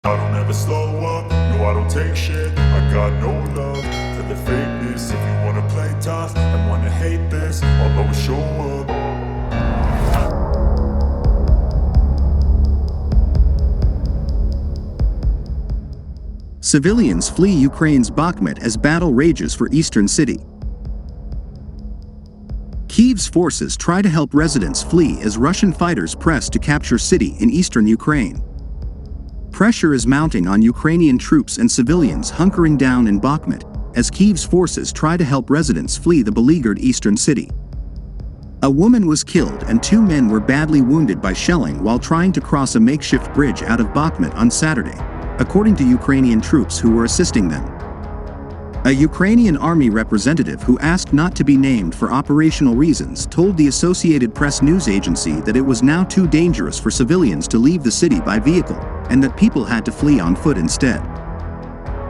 I don't ever slow up, no I don't take shit. I got no love for the fakeness. If you wanna play tough and wanna hate this, I'll always show up. Civilians flee Ukraine's Bakhmut as battle rages for eastern city. Kyiv's forces try to help residents flee as Russian fighters press to capture city in eastern Ukraine. Pressure is mounting on Ukrainian troops and civilians hunkering down in Bakhmut as Kyiv's forces try to help residents flee the beleaguered eastern city. A woman was killed and 2 men were badly wounded by shelling while trying to cross a makeshift bridge out of Bakhmut on Saturday, according to Ukrainian troops who were assisting them. A Ukrainian army representative who asked not to be named for operational reasons told the Associated Press news agency that it was now too dangerous for civilians to leave the city by vehicle, and that people had to flee on foot instead.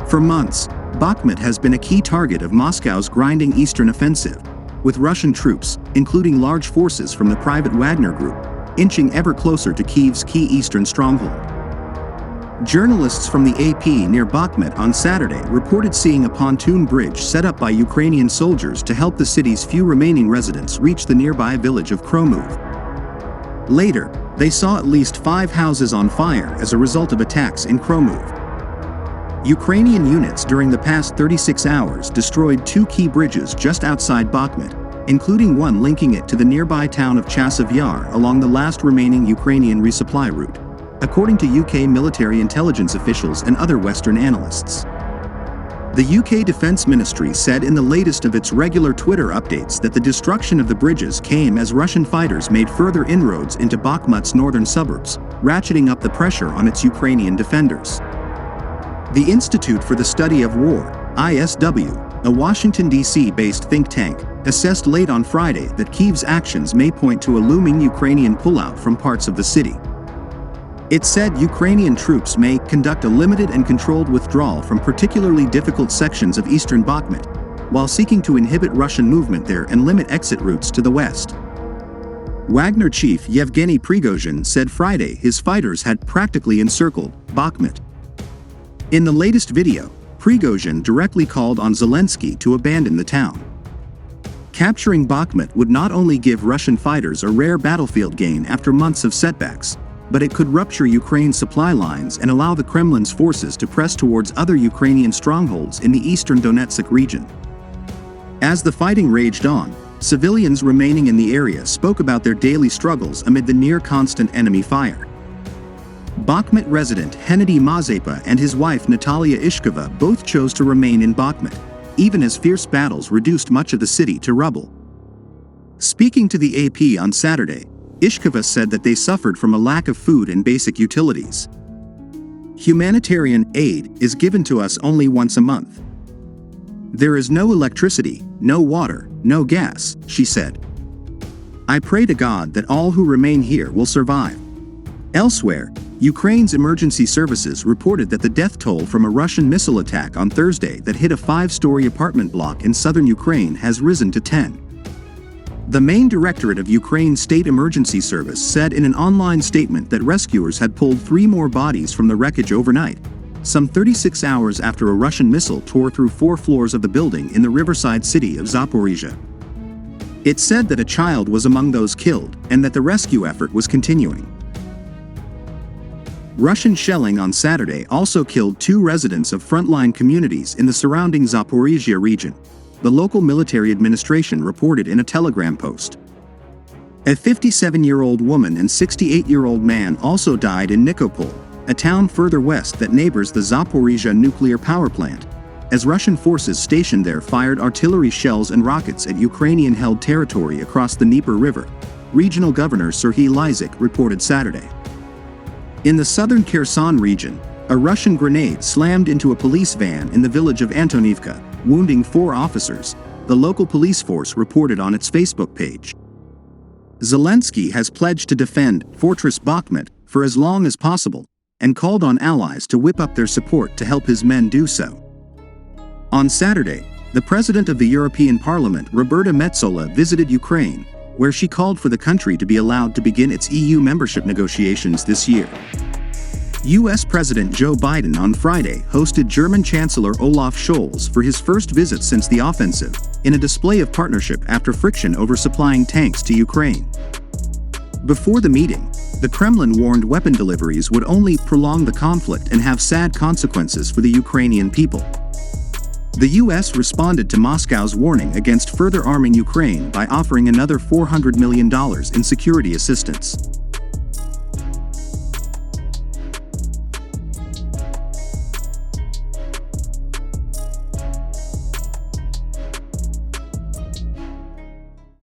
For months, Bakhmut has been a key target of Moscow's grinding eastern offensive, with Russian troops, including large forces from the private Wagner Group, inching ever closer to Kyiv's key eastern stronghold. Journalists from the AP near Bakhmut on Saturday reported seeing a pontoon bridge set up by Ukrainian soldiers to help the city's few remaining residents reach the nearby village of Kromov. Later, they saw at least 5 houses on fire as a result of attacks in Kromov. Ukrainian units during the past 36 hours destroyed 2 key bridges just outside Bakhmut, including one linking it to the nearby town of Chasiv Yar along the last remaining Ukrainian resupply route, according to UK military intelligence officials and other Western analysts. The UK Defence Ministry said in the latest of its regular Twitter updates that the destruction of the bridges came as Russian fighters made further inroads into Bakhmut's northern suburbs, ratcheting up the pressure on its Ukrainian defenders. The Institute for the Study of War, ISW, a Washington, D.C.-based think tank, assessed late on Friday that Kyiv's actions may point to a looming Ukrainian pullout from parts of the city. It said Ukrainian troops may conduct a limited and controlled withdrawal from particularly difficult sections of eastern Bakhmut, while seeking to inhibit Russian movement there and limit exit routes to the west. Wagner chief Yevgeny Prigozhin said Friday his fighters had practically encircled Bakhmut. In the latest video, Prigozhin directly called on Zelensky to abandon the town. Capturing Bakhmut would not only give Russian fighters a rare battlefield gain after months of setbacks, but it could rupture Ukraine's supply lines and allow the Kremlin's forces to press towards other Ukrainian strongholds in the eastern Donetsk region. As the fighting raged on, civilians remaining in the area spoke about their daily struggles amid the near-constant enemy fire. Bakhmut resident Hennady Mazepa and his wife Natalia Ishkova both chose to remain in Bakhmut, even as fierce battles reduced much of the city to rubble. Speaking to the AP on Saturday, Ishkova said that they suffered from a lack of food and basic utilities. Humanitarian aid is given to us only once a month. There is no electricity, no water, no gas, she said. I pray to God that all who remain here will survive. Elsewhere, Ukraine's emergency services reported that the death toll from a Russian missile attack on Thursday that hit a 5-story apartment block in southern Ukraine has risen to 10. The main directorate of Ukraine's State Emergency Service said in an online statement that rescuers had pulled 3 more bodies from the wreckage overnight, some 36 hours after a Russian missile tore through 4 floors of the building in the riverside city of Zaporizhia. It said that a child was among those killed and that the rescue effort was continuing. Russian shelling on Saturday also killed 2 residents of frontline communities in the surrounding Zaporizhia region, the local military administration reported in a Telegram post. A 57-year-old woman and 68-year-old man also died in Nikopol, a town further west that neighbors the Zaporizhia nuclear power plant, as Russian forces stationed there fired artillery shells and rockets at Ukrainian-held territory across the Dnieper River, Regional Governor Serhiy Lysyk reported Saturday. In the southern Kherson region, a Russian grenade slammed into a police van in the village of Antonivka, wounding 4 officers, the local police force reported on its Facebook page. Zelensky has pledged to defend Fortress Bakhmut for as long as possible, and called on allies to whip up their support to help his men do so. On Saturday, the President of the European Parliament, Roberta Metsola, visited Ukraine, where she called for the country to be allowed to begin its EU membership negotiations this year. U.S. President Joe Biden on Friday hosted German Chancellor Olaf Scholz for his first visit since the offensive, in a display of partnership after friction over supplying tanks to Ukraine. Before the meeting, the Kremlin warned weapon deliveries would only prolong the conflict and have sad consequences for the Ukrainian people. The U.S. responded to Moscow's warning against further arming Ukraine by offering another $400 million in security assistance.